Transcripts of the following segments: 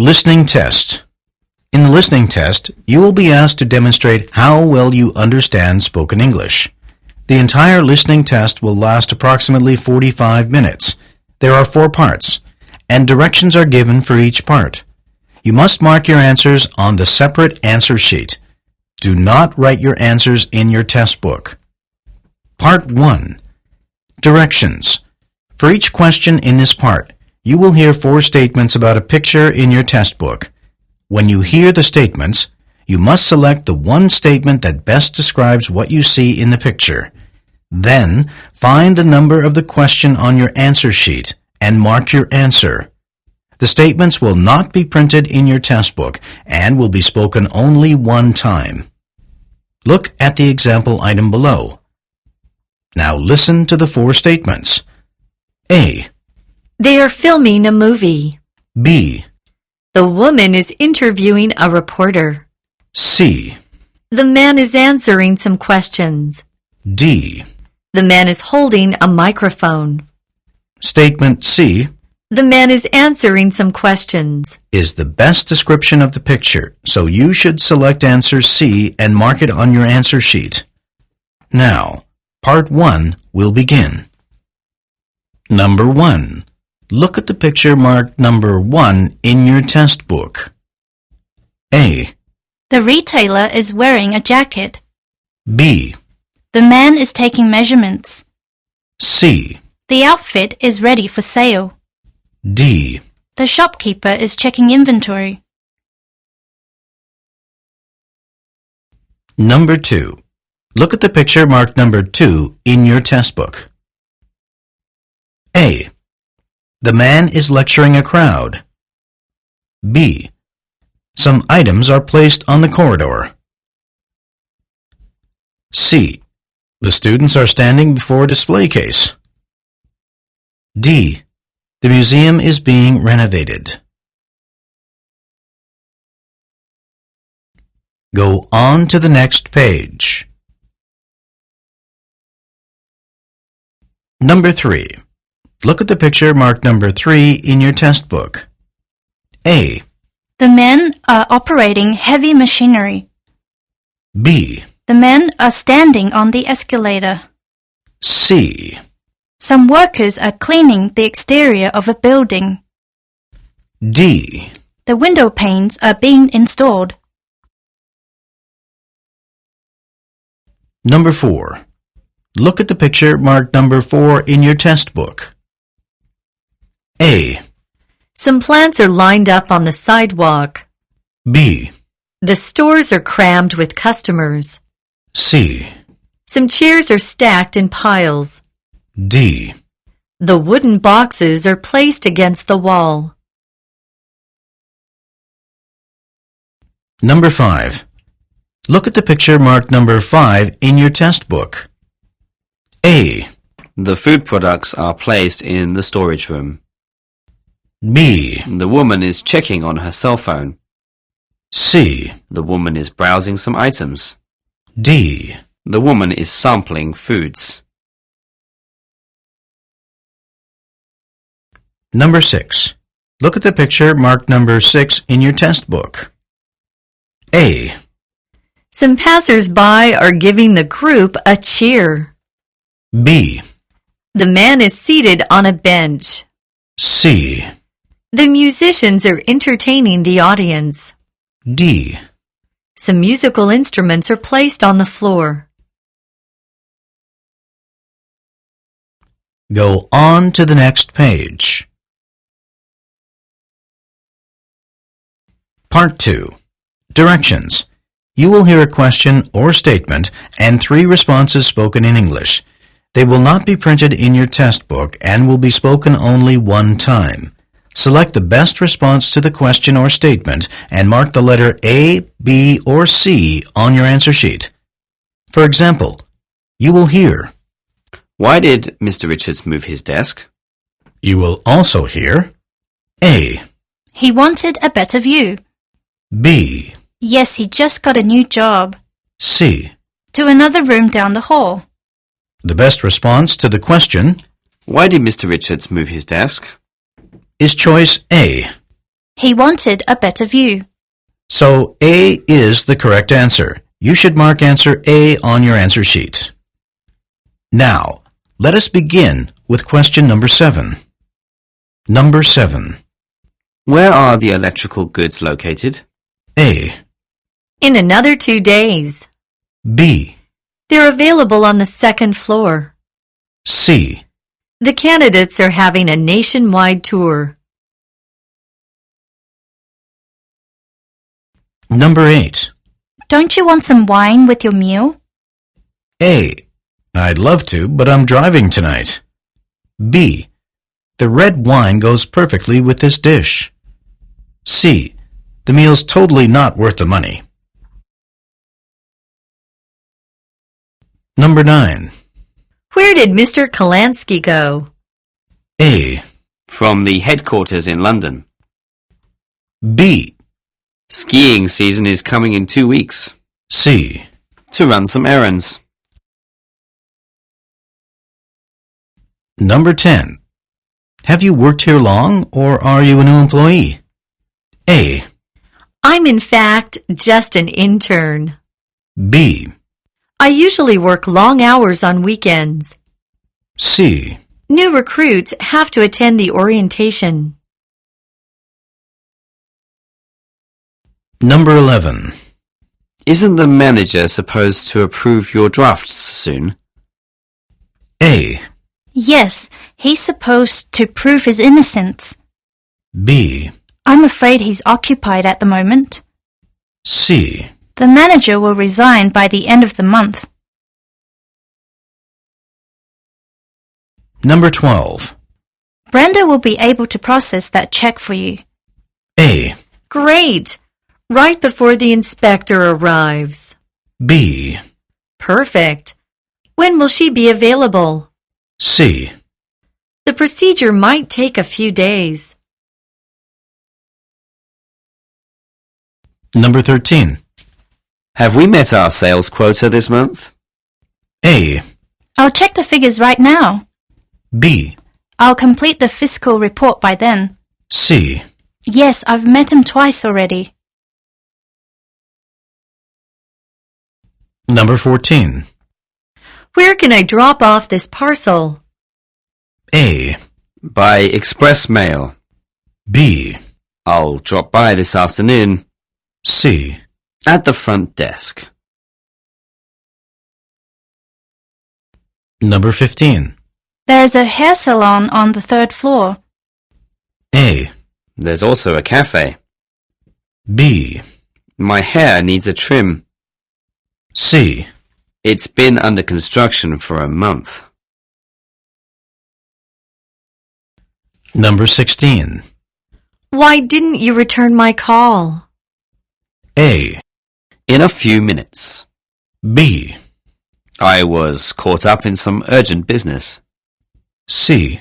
Listening test. In the listening test, you will be asked to demonstrate how well you understand spoken English. The entire listening test will last approximately 45 minutes. There are 4 parts, and directions are given for each part. You must mark your answers on the separate answer sheet. Do not write your answers in your test book. Part 1. Directions. For each question in this part, you will hear 4 statements about a picture in your test book. When you hear the statements, you must select the one statement that best describes what you see in the picture. Then, find the number of the question on your answer sheet and mark your answer. The statements will not be printed in your test book and will be spoken only one time. Look at the example item below. Now listen to the 4 statements. A. They are filming a movie. B. The woman is interviewing a reporter. C. The man is answering some questions. D. The man is holding a microphone. Statement C. The man is answering some questions. Is the best description of the picture, so you should select answer C and mark it on your answer sheet. Now, part 1 will begin. Number 1. Look at the picture marked number 1 in your test book. A. The retailer is wearing a jacket. B. The man is taking measurements. C. The outfit is ready for sale. D. The shopkeeper is checking inventory. Number 2. Look at the picture marked number 2 in your test book. A. The man is lecturing a crowd. B. Some items are placed on the corridor. C. The students are standing before a display case. D. The museum is being renovated. Go on to the next page. Number 3. Look at the picture marked number 3 in your test book. A. The men are operating heavy machinery. B. The men are standing on the escalator. C. Some workers are cleaning the exterior of a building. D. The window panes are being installed. Number 4. Look at the picture marked number 4 in your test book. A. Some plants are lined up on the sidewalk. B. The stores are crammed with customers. C. Some chairs are stacked in piles. D. The wooden boxes are placed against the wall. Number 5. Look at the picture marked number 5 in your test book. A. The food products are placed in the storage room. B. The woman is checking on her cell phone. C. The woman is browsing some items. D. The woman is sampling foods. Number 6. Look at the picture marked number 6 in your test book. A. Some passers-by are giving the group a cheer. B. The man is seated on a bench. C. The musicians are entertaining the audience. D. Some musical instruments are placed on the floor. Go on to the next page. Part 2. Directions. You will hear a question or statement and 3 responses spoken in English. They will not be printed in your test book and will be spoken only one time. Select the best response to the question or statement and mark the letter A, B, or C on your answer sheet. For example, you will hear, Why did Mr. Richards move his desk? You will also hear, A. He wanted a better view. B. Yes, he just got a new job. C. To another room down the hall. The best response to the question Why did Mr. Richards move his desk? is choice A. He wanted a better view. So A is the correct answer. You should mark answer A on your answer sheet. Now, let us begin with question number 7. Number 7. Where are the electrical goods located? A. In another 2 days. B. They're available on the 2nd floor. C. The candidates are having a nationwide tour. Number 8. Don't you want some wine with your meal? A. I'd love to, but I'm driving tonight. B. The red wine goes perfectly with this dish. C. The meal's totally not worth the money. Number 9. Where did Mr. Kalansky go? A. From the headquarters in London. B. Skiing season is coming in 2 weeks. C. To run some errands. Number 10. Have you worked here long, or are you a new employee? A. I'm in fact just an intern. B. I usually work long hours on weekends. C. New recruits have to attend the orientation. Number 11. Isn't the manager supposed to approve your drafts soon? A. Yes, he's supposed to prove his innocence. B. I'm afraid he's occupied at the moment. C. The manager will resign by the end of the month. Number 12. Brenda will be able to process that check for you. A. Great! Right before the inspector arrives. B. Perfect. When will she be available? C. The procedure might take a few days. Number 13. Have we met our sales quota this month? A. I'll check the figures right now. B. I'll complete the fiscal report by then. C. Yes, I've met him twice already. Number 14. Where can I drop off this parcel? A. By express mail. B. I'll drop by this afternoon. C. At the front desk. Number 15. There's a hair salon on the 3rd floor. A. There's also a cafe. B. My hair needs a trim. C. It's been under construction for a month. Number 16. Why didn't you return my call? A. In a few minutes. B. I was caught up in some urgent business. C.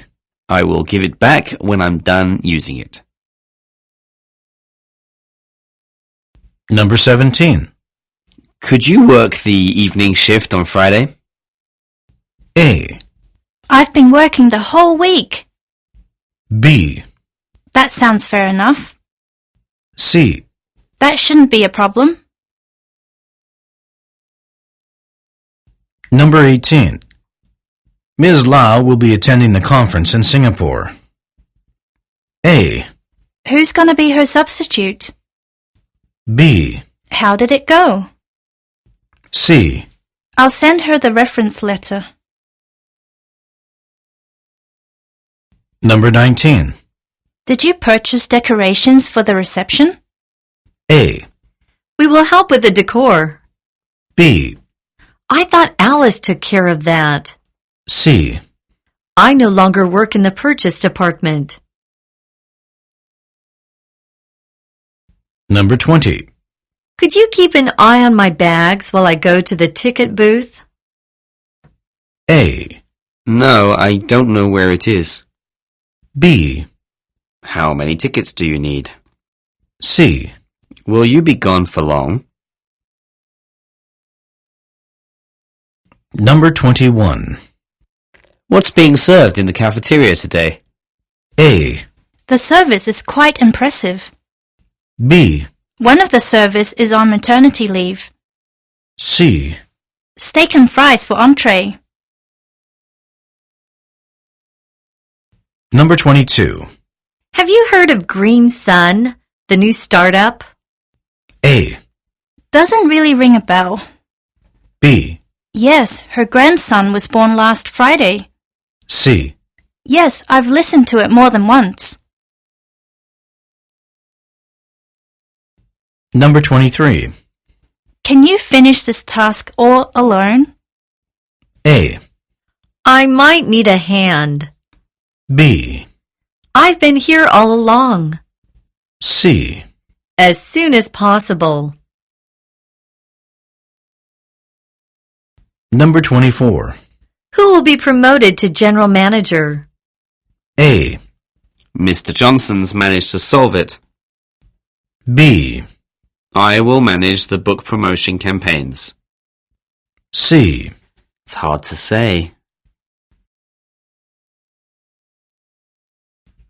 I will give it back when I'm done using it. Number 17. Could you work the evening shift on Friday? A. I've been working the whole week. B. That sounds fair enough. C. That shouldn't be a problem. Number 18. Ms. Lau will be attending the conference in Singapore. A. Who's going to be her substitute? B. How did it go? C. I'll send her the reference letter. Number 19. Did you purchase decorations for the reception? A. We will help with the decor. B. I thought Alice took care of that. C. I no longer work in the purchase department. Number 20. Could you keep an eye on my bags while I go to the ticket booth? A. No, I don't know where it is. B. How many tickets do you need? C. Will you be gone for long? Number 21. What's being served in the cafeteria today? A. The service is quite impressive. B. One of the servers is on maternity leave. C. Steak and fries for entree. Number 22. Have you heard of Green Sun, the new startup? A. Doesn't really ring a bell. B. Yes, her grandson was born last Friday. C. Yes, I've listened to it more than once. Number 23. Can you finish this task all alone? A. I might need a hand. B. I've been here all along. C. As soon as possible. Number 24. Who will be promoted to general manager? A. Mr. Johnson's managed to solve it. B. I will manage the book promotion campaigns. C. It's hard to say.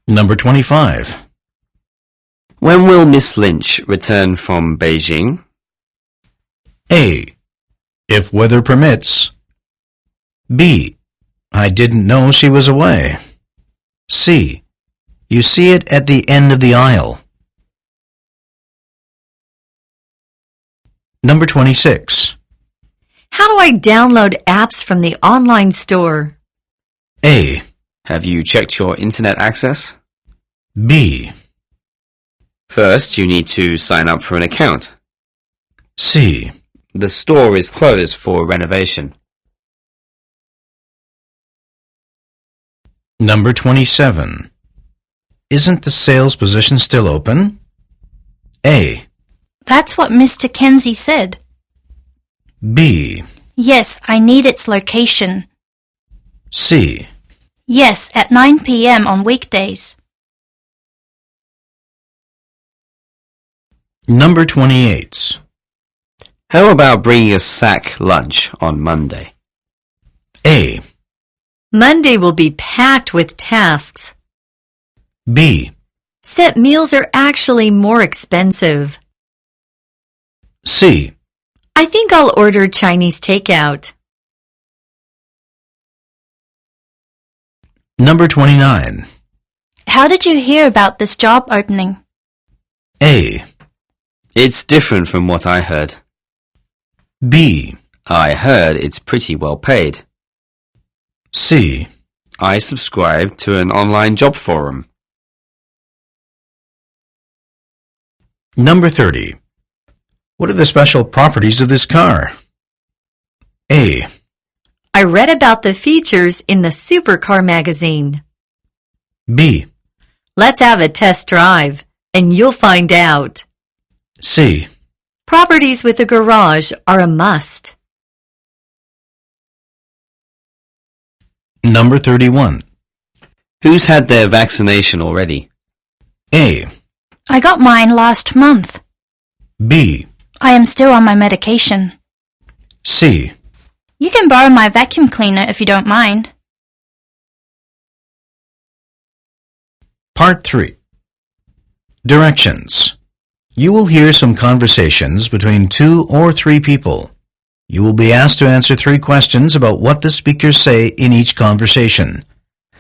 Number 25. When will Miss Lynch return from Beijing? A. If weather permits. B. I didn't know she was away. C. You see it at the end of the aisle. Number 26. How do I download apps from the online store? A. Have you checked your internet access? B. First, you need to sign up for an account. C. The store is closed for renovation. Number 27. Isn't the sales position still open? A. That's what Mr. Kenzie said. B. Yes, I need its location. C. Yes, at 9 p.m. on weekdays. Number 28. How about bringing a sack lunch on Monday? A. Monday will be packed with tasks. B. Set meals are actually more expensive. C. I think I'll order Chinese takeout. Number 29. How did you hear about this job opening? A. It's different from what I heard. B. I heard it's pretty well paid. C. I subscribed to an online job forum. Number 30. What are the special properties of this car? A. I read about the features in the Supercar magazine. B. Let's have a test drive, and you'll find out. C. Properties with a garage are a must. Number 31. Who's had their vaccination already? A. I got mine last month. B. I am still on my medication. C. You can borrow my vacuum cleaner if you don't mind. Part 3. Directions. You will hear some conversations between 2 or 3 people. You will be asked to answer 3 questions about what the speakers say in each conversation.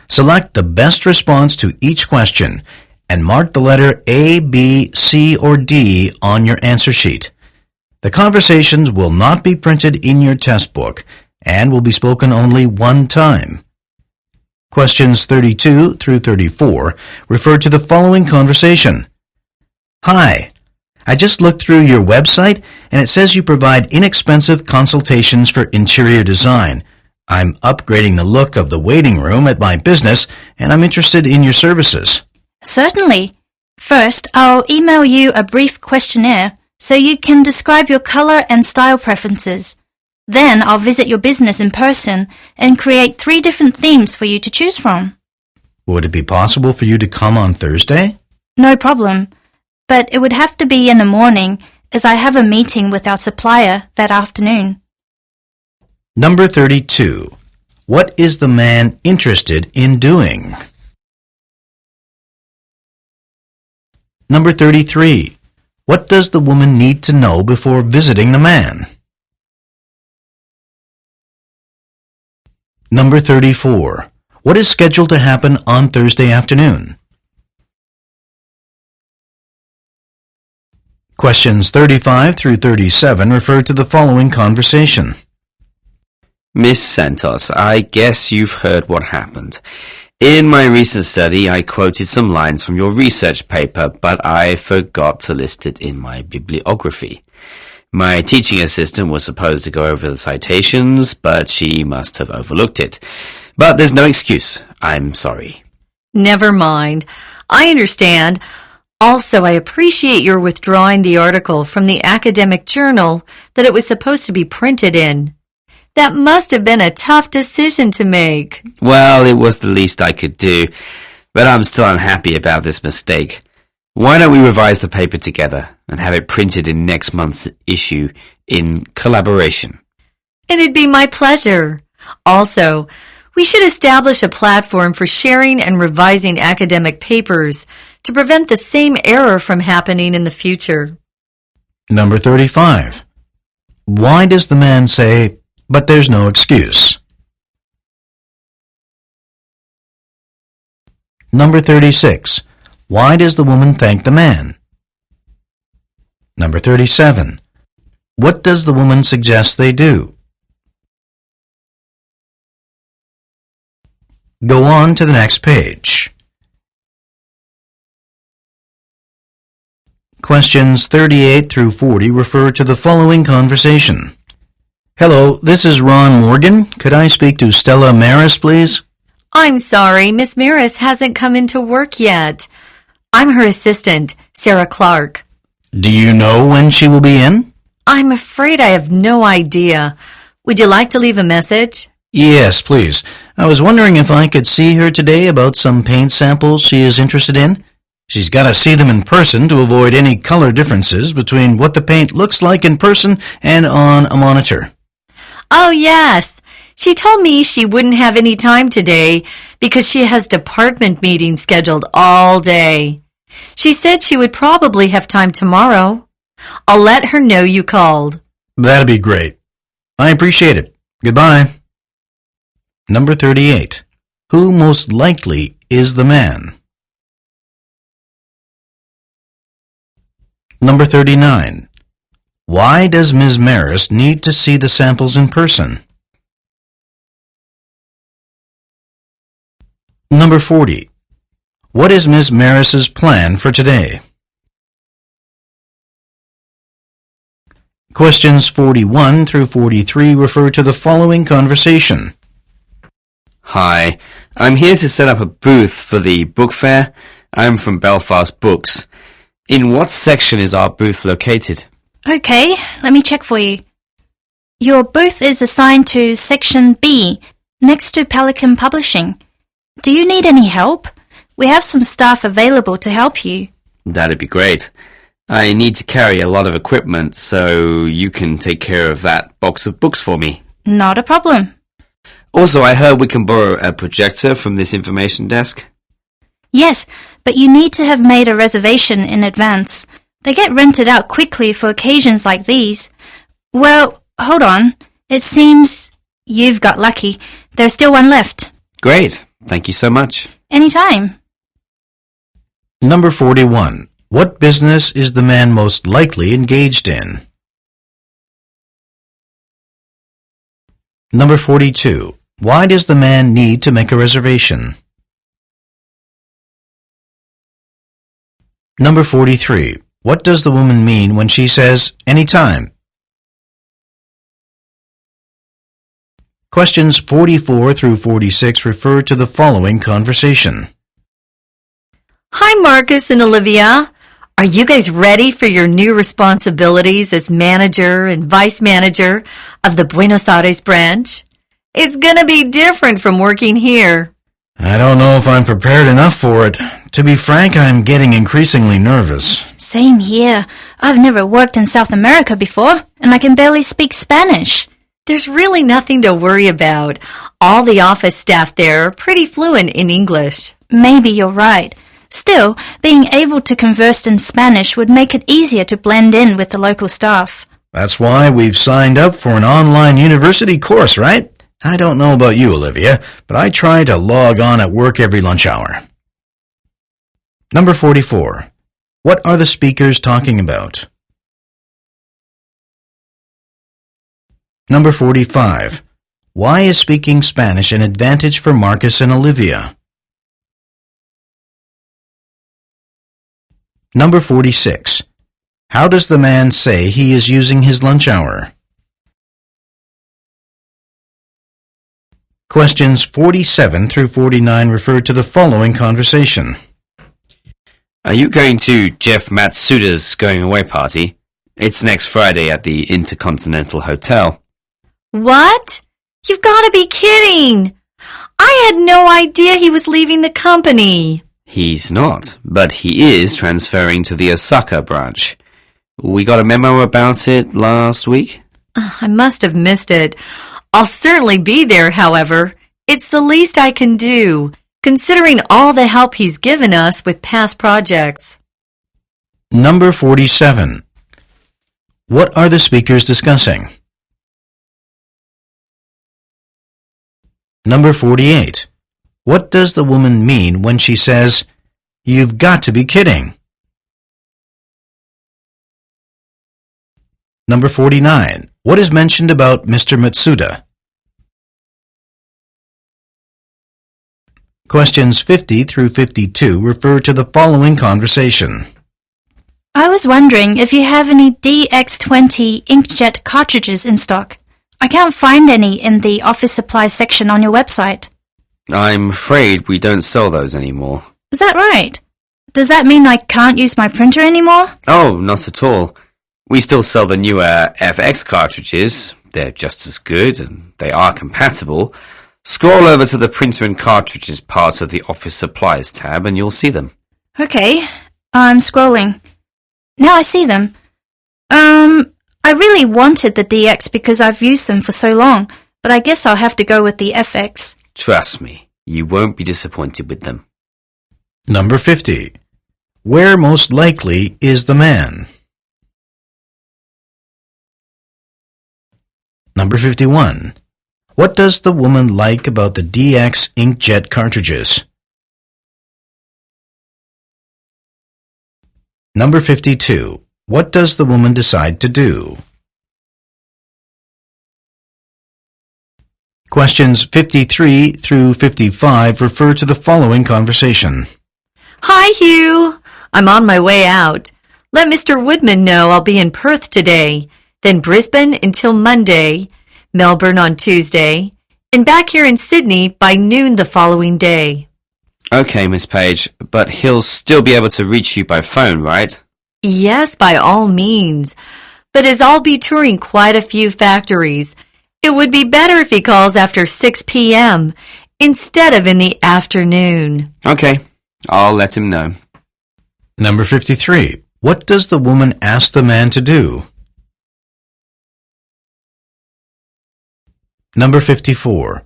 Select the best response to each question and mark the letter A, B, C, or D on your answer sheet. The conversations will not be printed in your test book and will be spoken only one time. Questions 32 through 34 refer to the following conversation. Hi, I just looked through your website and it says you provide inexpensive consultations for interior design. I'm upgrading the look of the waiting room at my business and I'm interested in your services. Certainly. First, I'll email you a brief questionnaire so you can describe your color and style preferences. Then I'll visit your business in person and create 3 different themes for you to choose from. Would it be possible for you to come on Thursday? No problem, but it would have to be in the morning as I have a meeting with our supplier that afternoon. Number 32. What is the man interested in doing? Number 33. What does the woman need to know before visiting the man? Number 34. What is scheduled to happen on Thursday afternoon? Questions 35 through 37 refer to the following conversation. Miss Santos, I guess you've heard what happened. In my recent study, I quoted some lines from your research paper, but I forgot to list it in my bibliography. My teaching assistant was supposed to go over the citations, but she must have overlooked it. But there's no excuse. I'm sorry. Never mind. I understand. Also, I appreciate your withdrawing the article from the academic journal that it was supposed to be printed in. That must have been a tough decision to make. Well, it was the least I could do, but I'm still unhappy about this mistake. Why don't we revise the paper together and have it printed in next month's issue in collaboration? It'd be my pleasure. Also, we should establish a platform for sharing and revising academic papers to prevent the same error from happening in the future. Number 35. Why does the man say, "But there's no excuse"? Number 36. Why does the woman thank the man? Number 37. What does the woman suggest they do? Go on to the next page. Questions 38 through 40 refer to the following conversation. Hello, this is Ron Morgan. Could I speak to Stella Maris, please? I'm sorry, Miss Maris hasn't come into work yet. I'm her assistant, Sarah Clark. Do you know when she will be in? I'm afraid I have no idea. Would you like to leave a message? Yes, please. I was wondering if I could see her today about some paint samples she is interested in. She's got to see them in person to avoid any color differences between what the paint looks like in person and on a monitor. Oh, yes. She told me she wouldn't have any time today because she has department meetings scheduled all day. She said she would probably have time tomorrow. I'll let her know you called. That'd be great. I appreciate it. Goodbye. Number 38. Who most likely is the man? Number 39. Why does Ms. Maris need to see the samples in person? Number 40. What is Ms. Maris's plan for today? Questions 41 through 43 refer to the following conversation. Hi, I'm here to set up a booth for the book fair. I'm from Belfast Books. In what section is our booth located? Okay, let me check for you. Your booth is assigned to Section B, next to Pelican Publishing. Do you need any help? We have some staff available to help you. That'd be great. I need to carry a lot of equipment, so you can take care of that box of books for me. Not a problem. Also, I heard we can borrow a projector from this information desk. Yes, but you need to have made a reservation in advance. They get rented out quickly for occasions like these. Well, hold on. It seems you've got lucky. There's still one left. Great. Thank you so much. Anytime. Number 41. What business is the man most likely engaged in? Number 42. Why does the man need to make a reservation? Number 43. What does the woman mean when she says anytime? Questions 44 through 46 refer to the following conversation. Hi, Marcus and Olivia. Are you guys ready for your new responsibilities as manager and vice manager of the Buenos Aires branch? It's going to be different from working here. I don't know if I'm prepared enough for it. To be frank, I'm getting increasingly nervous. Same here. I've never worked in South America before, and I can barely speak Spanish. There's really nothing to worry about. All the office staff there are pretty fluent in English. Maybe you're right. Still, being able to converse in Spanish would make it easier to blend in with the local staff. That's why we've signed up for an online university course, right? I don't know about you, Olivia, but I try to log on at work every lunch hour. Number 44. What are the speakers talking about? Number 45. Why is speaking Spanish an advantage for Marcus and Olivia? Number 46. How does the man say he is using his lunch hour? Questions 47 through 49 refer to the following conversation. Are you going to Jeff Matsuda's going away party? It's next Friday at the Intercontinental Hotel. What? You've got to be kidding! I had no idea he was leaving the company. He's not, but he is transferring to the Osaka branch. We got a memo about it last week? I must have missed it. I'll certainly be there, however. It's the least I can do, considering all the help he's given us with past projects. Number 47. What are the speakers discussing? Number 48. What does the woman mean when she says, "You've got to be kidding"? Number 49. What is mentioned about Mr. Matsuda? Questions 50 through 52 refer to the following conversation. I was wondering if you have any DX20 inkjet cartridges in stock. I can't find any in the office supplies section on your website. I'm afraid we don't sell those anymore. Is that right? Does that mean I can't use my printer anymore? Oh, not at all. We still sell the newer FX cartridges. They're just as good and they are compatible. Scroll over to the printer and cartridges part of the office supplies tab and you'll see them. Okay, I'm scrolling. Now I see them. I really wanted the DX because I've used them for so long, but I guess I'll have to go with the FX. Trust me, you won't be disappointed with them. Number 50. Where most likely is the man? Number 51. What does the woman like about the DX inkjet cartridges? Number 52. What does the woman decide to do? Questions 53 through 55 refer to the following conversation. Hi, Hugh. I'm on my way out. Let Mr. Woodman know I'll be in Perth today, then Brisbane until Monday, Melbourne on Tuesday, and back here in Sydney by noon the following day. Okay, Miss Page, but he'll still be able to reach you by phone, right? Yes, by all means. But as I'll be touring quite a few factories, it would be better if he calls after 6 p.m. instead of in the afternoon. Okay, I'll let him know. Number 53. What does the woman ask the man to do? Number 54.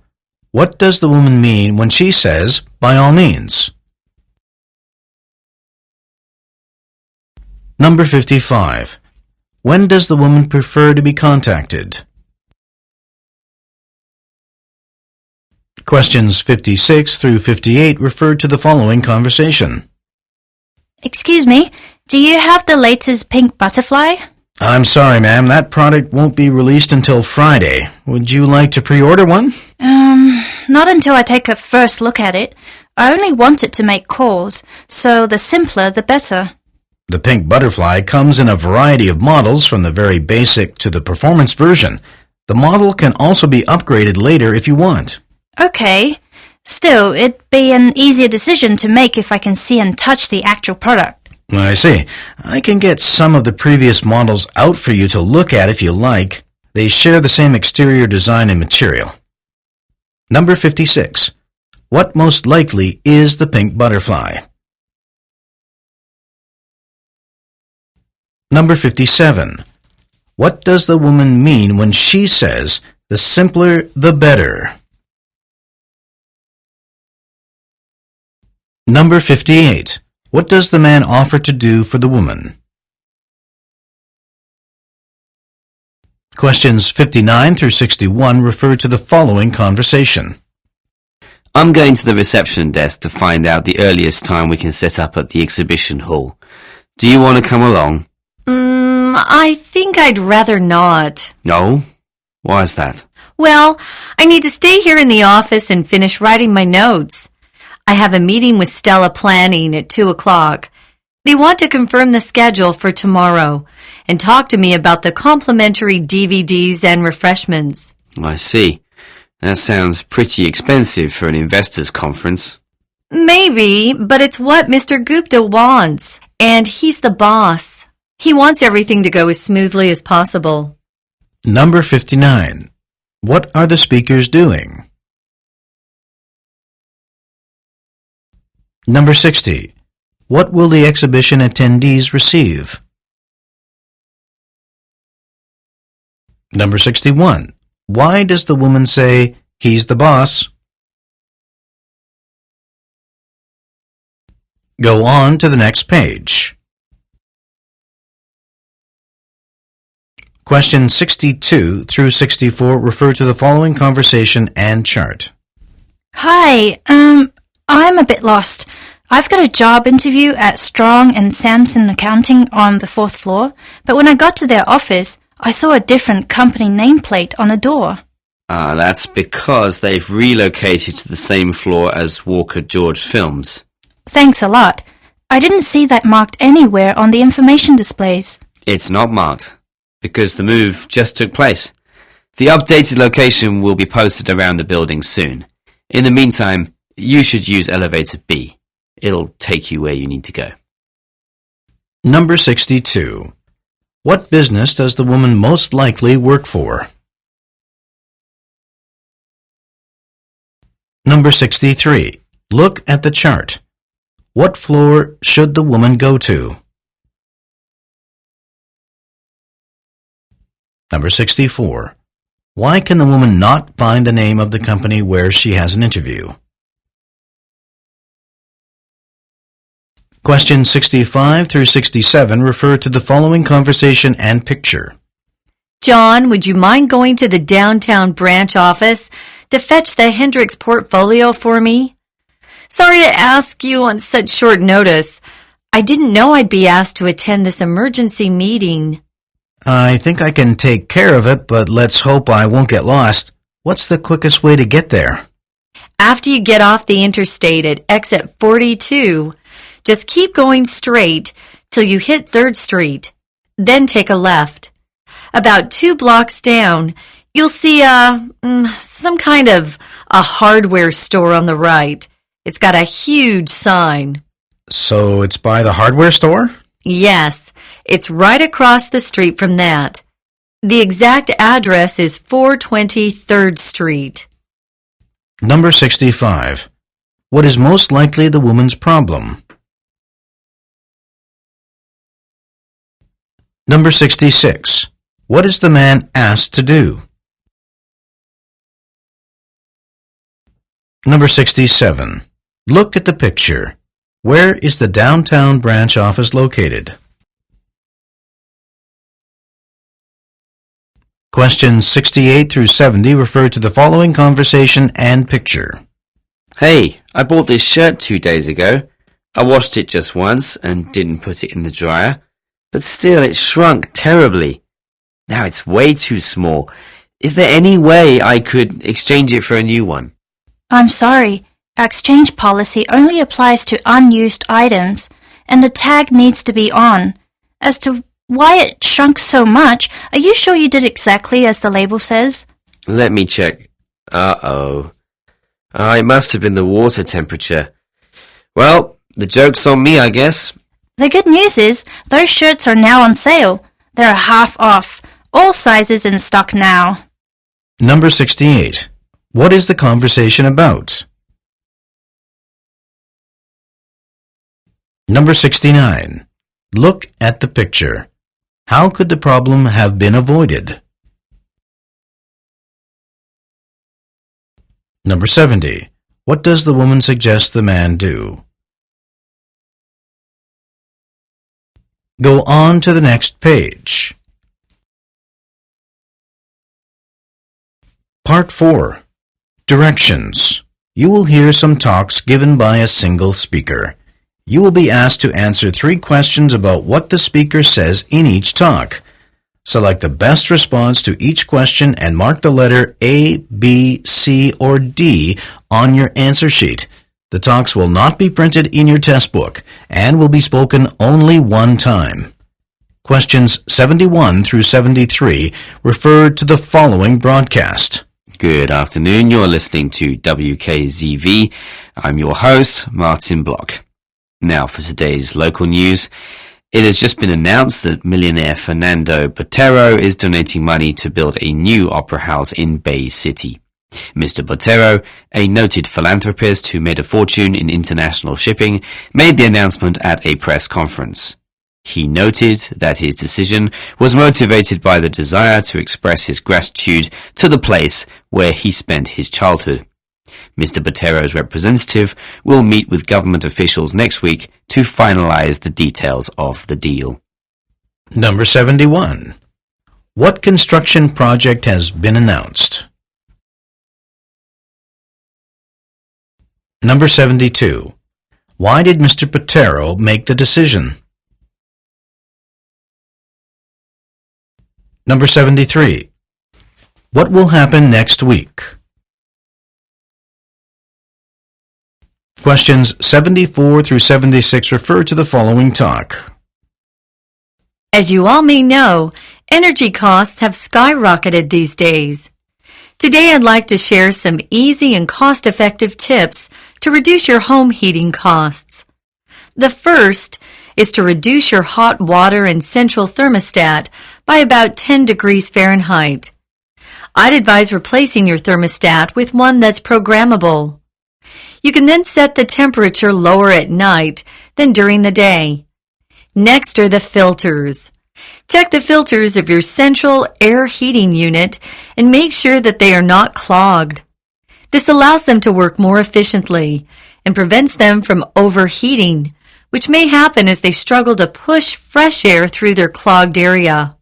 What does the woman mean when she says, "by all means"? Number 55. When does the woman prefer to be contacted? Questions 56 through 58 refer to the following conversation. Excuse me, do you have the latest pink butterfly? I'm sorry, ma'am, that product won't be released until Friday. Would you like to pre-order one? Not until I take a first look at it. I only want it to make calls, so the simpler the better. The pink butterfly comes in a variety of models from the very basic to the performance version. The model can also be upgraded later if you want. Okay. Still, it'd be an easier decision to make if I can see and touch the actual product. I see. I can get some of the previous models out for you to look at if you like. They share the same exterior design and material. Number 56. What most likely is the pink butterfly? Number 57. What does the woman mean when she says, "the simpler, the better"? Number 58. What does the man offer to do for the woman? Questions 59 through 61 refer to the following conversation. I'm going to the reception desk to find out the earliest time we can set up at the exhibition hall. Do you want to come along? I think I'd rather not. No? Why is that? Well, I need to stay here in the office and finish writing my notes. I have a meeting with Stella Planning at 2 o'clock. They want to confirm the schedule for tomorrow and talk to me about the complimentary DVDs and refreshments. I see. That sounds pretty expensive for an investors conference. Maybe, but it's what Mr. Gupta wants, and he's the boss. He wants everything to go as smoothly as possible. Number 59. What are the speakers doing? Number 60. What will the exhibition attendees receive? Number 61. Why does the woman say, "He's the boss"? Go on to the next page. Questions 62 through 64 refer to the following conversation and chart. Hi, I'm a bit lost. I've got a job interview at Strong and Sampson Accounting on the 4th floor, but when I got to their office, I saw a different company nameplate on the door. That's because they've relocated to the same floor as Walker George Films. Thanks a lot. I didn't see that marked anywhere on the information displays. It's not marked, because the move just took place. The updated location will be posted around the building soon. In the meantime, you should use elevator B. It'll take you where you need to go. Number 62. What business does the woman most likely work for? Number 63. Look at the chart. What floor should the woman go to? Number 64. Why can the woman not find the name of the company where she has an interview? Questions 65 through 67 refer to the following conversation and picture. John, would you mind going to the downtown branch office to fetch the Hendricks portfolio for me? Sorry to ask you on such short notice. I didn't know I'd be asked to attend this emergency meeting. I think I can take care of it, but let's hope I won't get lost. What's the quickest way to get there? After you get off the interstate at exit 42, just keep going straight till you hit 3rd Street. Then take a left. About 2 blocks down, you'll see some kind of a hardware store on the right. It's got a huge sign. So it's by the hardware store? Yes, it's right across the street from that. The exact address is 420 3rd Street. Number 65. What is most likely the woman's problem? Number 66. What is the man asked to do? Number 67. Look at the picture. Where is the downtown branch office located? Questions 68 through 70 refer to the following conversation and picture. Hey, I bought this shirt 2 days ago. I washed it just once and didn't put it in the dryer, but still it shrunk terribly. Now it's way too small. Is there any way I could exchange it for a new one? I'm sorry. Exchange policy only applies to unused items, and the tag needs to be on. As to why it shrunk so much, are you sure you did exactly as the label says? Let me check. Uh-oh. It must have been the water temperature. Well, the joke's on me, I guess. The good news is, those shirts are now on sale. They're half off. All sizes in stock now. Number 68. What is the conversation about? Number 69. Look at the picture. How could the problem have been avoided? Number 70. What does the woman suggest the man do? Go on to the next page. Part 4. Directions. You will hear some talks given by a single speaker. You will be asked to answer 3 questions about what the speaker says in each talk. Select the best response to each question and mark the letter A, B, C, or D on your answer sheet. The talks will not be printed in your test book and will be spoken only one time. Questions 71 through 73 refer to the following broadcast. Good afternoon, you're listening to WKZV. I'm your host, Martin Block. Now for today's local news. It has just been announced that millionaire Fernando Botero is donating money to build a new opera house in Bay City. Mr. Botero, a noted philanthropist who made a fortune in international shipping, made the announcement at a press conference. He noted that his decision was motivated by the desire to express his gratitude to the place where he spent his childhood. Mr. Botero's representative will meet with government officials next week to finalize the details of the deal. Number 71. What construction project has been announced? Number 72. Why did Mr. Botero make the decision? Number 73. What will happen next week? Questions 74 through 76 refer to the following talk. As you all may know, energy costs have skyrocketed these days. Today I'd like to share some easy and cost-effective tips to reduce your home heating costs. The first is to reduce your hot water and central thermostat by about 10 degrees Fahrenheit. I'd advise replacing your thermostat with one that's programmable. You can then set the temperature lower at night than during the day. Next are the filters. Check the filters of your central air heating unit and make sure that they are not clogged. This allows them to work more efficiently and prevents them from overheating, which may happen as they struggle to push fresh air through their clogged area.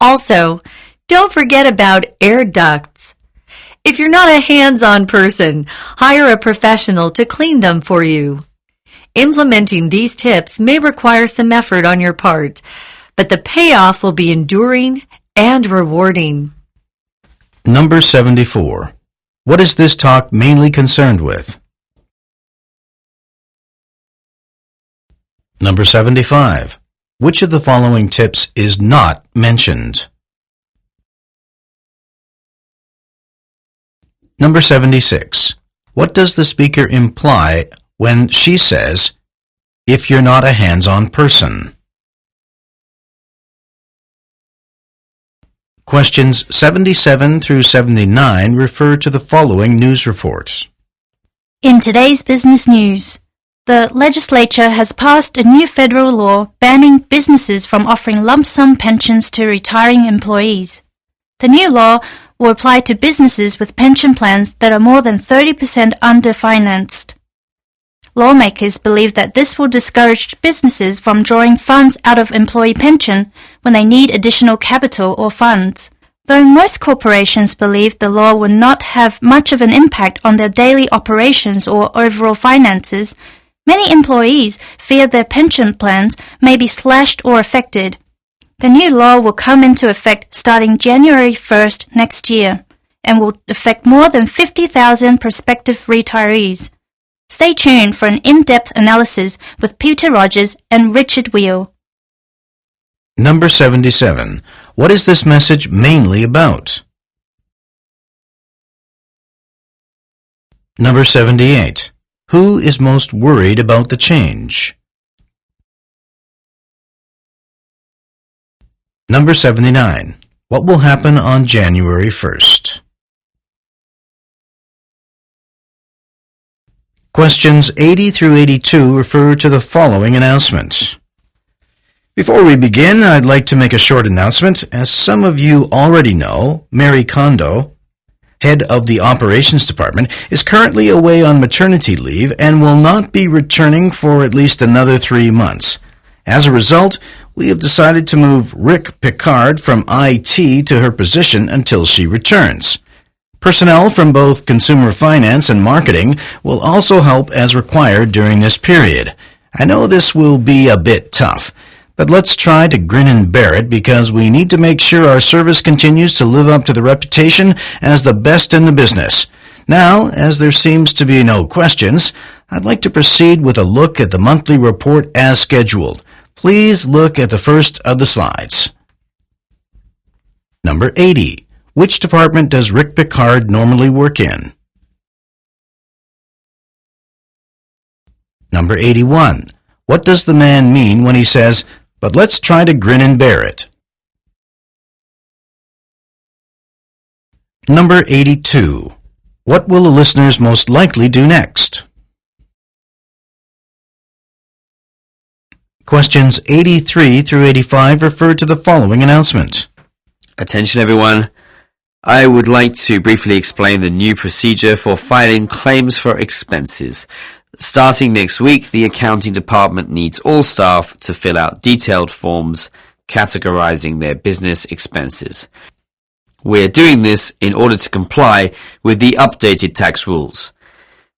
Also, don't forget about air ducts. If you're not a hands-on person, hire a professional to clean them for you. Implementing these tips may require some effort on your part, but the payoff will be enduring and rewarding. Number 74. What is this talk mainly concerned with? Number 75. Which of the following tips is not mentioned? Number 76. What does the speaker imply when she says, if you're not a hands-on person? Questions 77 through 79 refer to the following news reports. In today's business news, the legislature has passed a new federal law banning businesses from offering lump sum pensions to retiring employees. The new law will apply to businesses with pension plans that are more than 30% underfinanced. Lawmakers believe that this will discourage businesses from drawing funds out of employee pension when they need additional capital or funds. Though most corporations believe the law will not have much of an impact on their daily operations or overall finances, many employees fear their pension plans may be slashed or affected. The new law will come into effect starting January 1st next year and will affect more than 50,000 prospective retirees. Stay tuned for an in-depth analysis with Peter Rogers and Richard Wheel. Number 77. What is this message mainly about? Number 78. Who is most worried about the change? Number 79. What will happen on January 1st? Questions 80 through 82 refer to the following announcements. Before we begin, I'd like to make a short announcement. As some of you already know, Mary Kondo, head of the operations department, is currently away on maternity leave and will not be returning for at least another 3 months. As a result, We have decided to move Rick Picard from IT to her position until she returns. Personnel from both consumer finance and marketing will also help as required during this period. I know this will be a bit tough, but let's try to grin and bear it because we need to make sure our service continues to live up to the reputation as the best in the business. Now, as there seems to be no questions, I'd like to proceed with a look at the monthly report as scheduled. Please look at the first of the slides. Number 80. Which department does Rick Picard normally work in? Number 81. What does the man mean when he says, "But let's try to grin and bear it"? Number 82. What will the listeners most likely do next? Questions 83 through 85 refer to the following announcement. Attention everyone. I would like to briefly explain the new procedure for filing claims for expenses. Starting next week, the accounting department needs all staff to fill out detailed forms categorizing their business expenses. We're doing this in order to comply with the updated tax rules.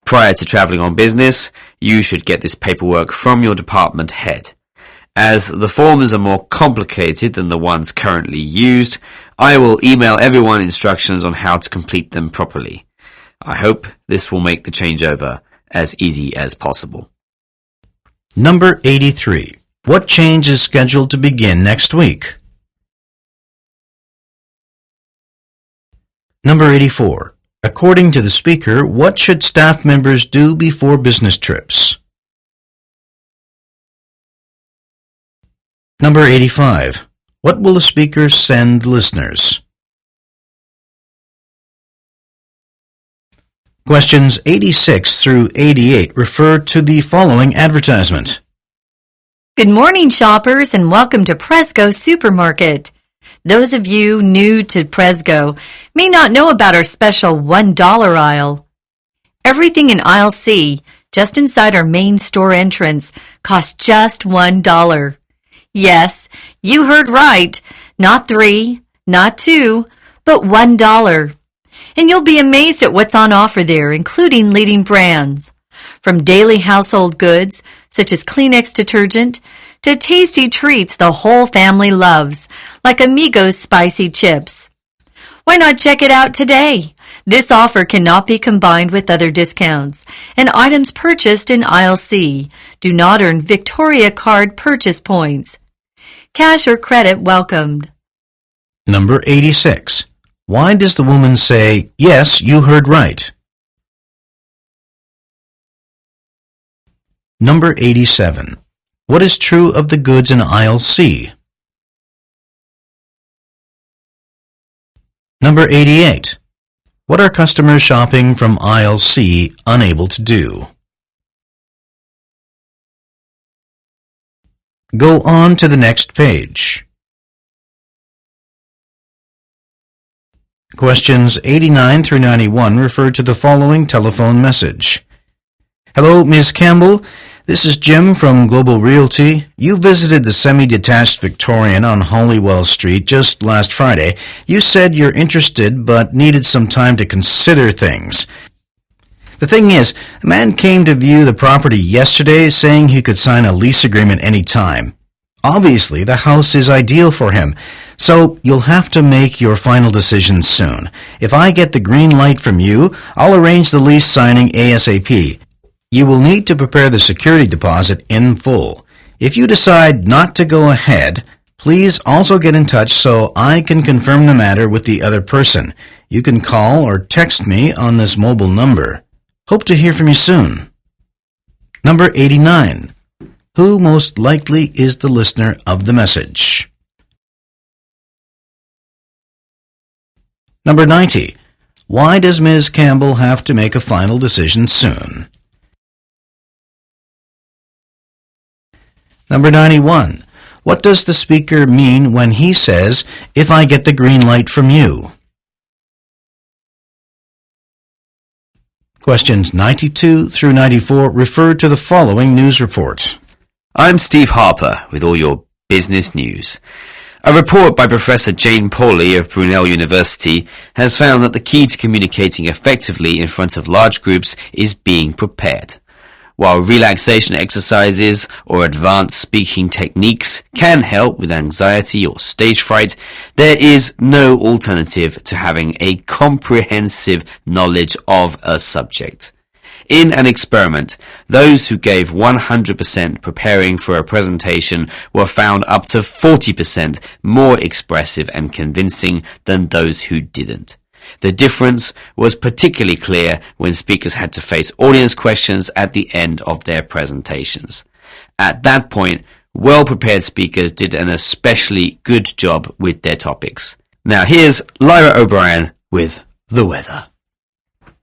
Prior to traveling on business, you should get this paperwork from your department head. As the forms are more complicated than the ones currently used, I will email everyone instructions on how to complete them properly. I hope this will make the changeover as easy as possible. Number 83. What change is scheduled to begin next week? Number 84. According to the speaker, what should staff members do before business trips? Number 85. What will the speaker send listeners? Questions 86 through 88 refer to the following advertisement. Good morning, shoppers, and welcome to Presco Supermarket. Those of you new to Presco may not know about our special $1 aisle. Everything in aisle C, just inside our main store entrance, costs just $1. Yes, you heard right. Not 3, not 2, but $1. And you'll be amazed at what's on offer there, including leading brands. From daily household goods, such as Kleenex detergent, to tasty treats the whole family loves, like Amigos spicy chips. Why not check it out today? This offer cannot be combined with other discounts, and items purchased in aisle C do not earn Victoria Card purchase points. Cash or credit welcomed. Number 86. Why does the woman say, "Yes, you heard right"? Number 87. What is true of the goods in aisle C? Number 88. What are customers shopping from aisle C unable to do? Go on to the next page. Questions 89 through 91 refer to the following telephone message. Hello, Ms. Campbell. This is Jim from Global Realty. You visited the semi-detached Victorian on Holywell Street just last Friday. You said you're interested but needed some time to consider things. The thing is, a man came to view the property yesterday saying he could sign a lease agreement any time. Obviously, the house is ideal for him, so you'll have to make your final decision soon. If I get the green light from you, I'll arrange the lease signing ASAP. You will need to prepare the security deposit in full. If you decide not to go ahead, please also get in touch so I can confirm the matter with the other person. You can call or text me on this mobile number. Hope to hear from you soon. Number 89. Who most likely is the listener of the message? Number 90. Why does Ms. Campbell have to make a final decision soon? Number 91. What does the speaker mean when he says, "If I get the green light from you"? Questions 92 through 94 refer to the following news report. I'm Steve Harper with all your business news. A report by Professor Jane Pauley of Brunel University has found that the key to communicating effectively in front of large groups is being prepared. While relaxation exercises or advanced speaking techniques can help with anxiety or stage fright, there is no alternative to having a comprehensive knowledge of a subject. In an experiment, those who gave 100% preparing for a presentation were found up to 40% more expressive and convincing than those who didn't. The difference was particularly clear when speakers had to face audience questions at the end of their presentations. At that point, well-prepared speakers did an especially good job with their topics. Now here's Lyra O'Brien with the weather.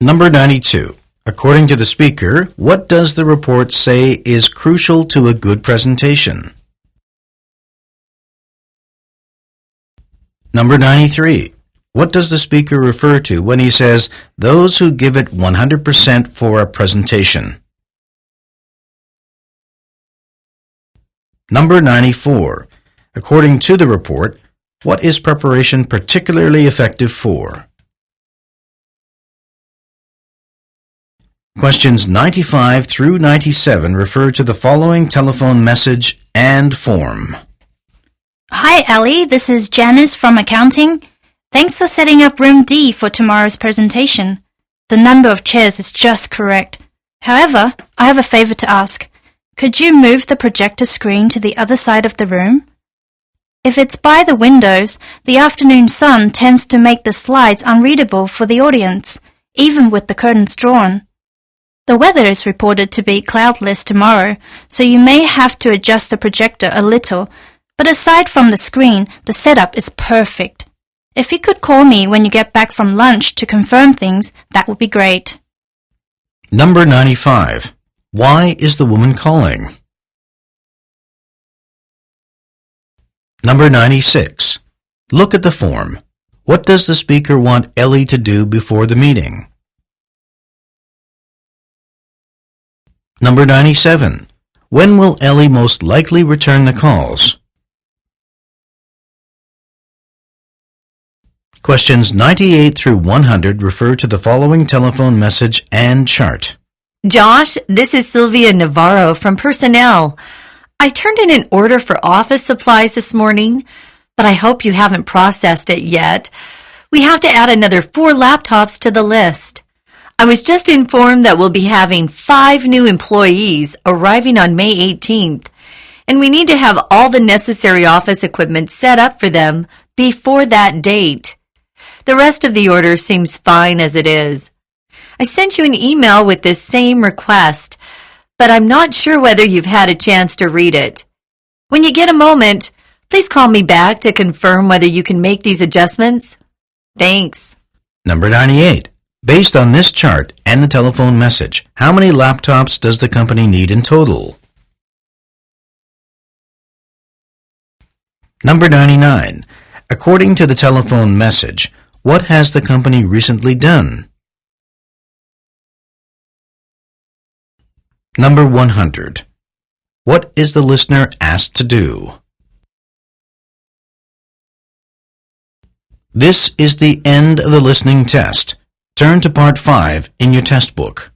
Number 92. According to the speaker, what does the report say is crucial to a good presentation? Number 93. What does the speaker refer to when he says, those who give it 100% for a presentation? Number 94. According to the report, what is preparation particularly effective for? Questions 95 through 97 refer to the following telephone message and form. Hi, Ellie. This is Janice from accounting. Thanks for setting up room D for tomorrow's presentation. The number of chairs is just correct. However, I have a favor to ask. Could you move the projector screen to the other side of the room? If it's by the windows, the afternoon sun tends to make the slides unreadable for the audience, even with the curtains drawn. The weather is reported to be cloudless tomorrow, so you may have to adjust the projector a little, but aside from the screen, the setup is perfect. If you could call me when you get back from lunch to confirm things, that would be great. Number 95. Why is the woman calling? Number 96. Look at the form. What does the speaker want Ellie to do before the meeting? Number 97. When will Ellie most likely return the calls? Questions 98 through 100 refer to the following telephone message and chart. Josh, this is Sylvia Navarro from Personnel. I turned in an order for office supplies this morning, but I hope you haven't processed it yet. We have to add another 4 laptops to the list. I was just informed that we'll be having 5 new employees arriving on May 18th, and we need to have all the necessary office equipment set up for them before that date. The rest of the order seems fine as it is. I sent you an email with this same request, but I'm not sure whether you've had a chance to read it. When you get a moment, please call me back to confirm whether you can make these adjustments. Thanks. Number 98. Based on this chart and the telephone message, how many laptops does the company need in total? Number 99. According to the telephone message, what has the company recently done? Number 100. What is the listener asked to do? This is the end of the listening test. Turn to part 5 in your test book.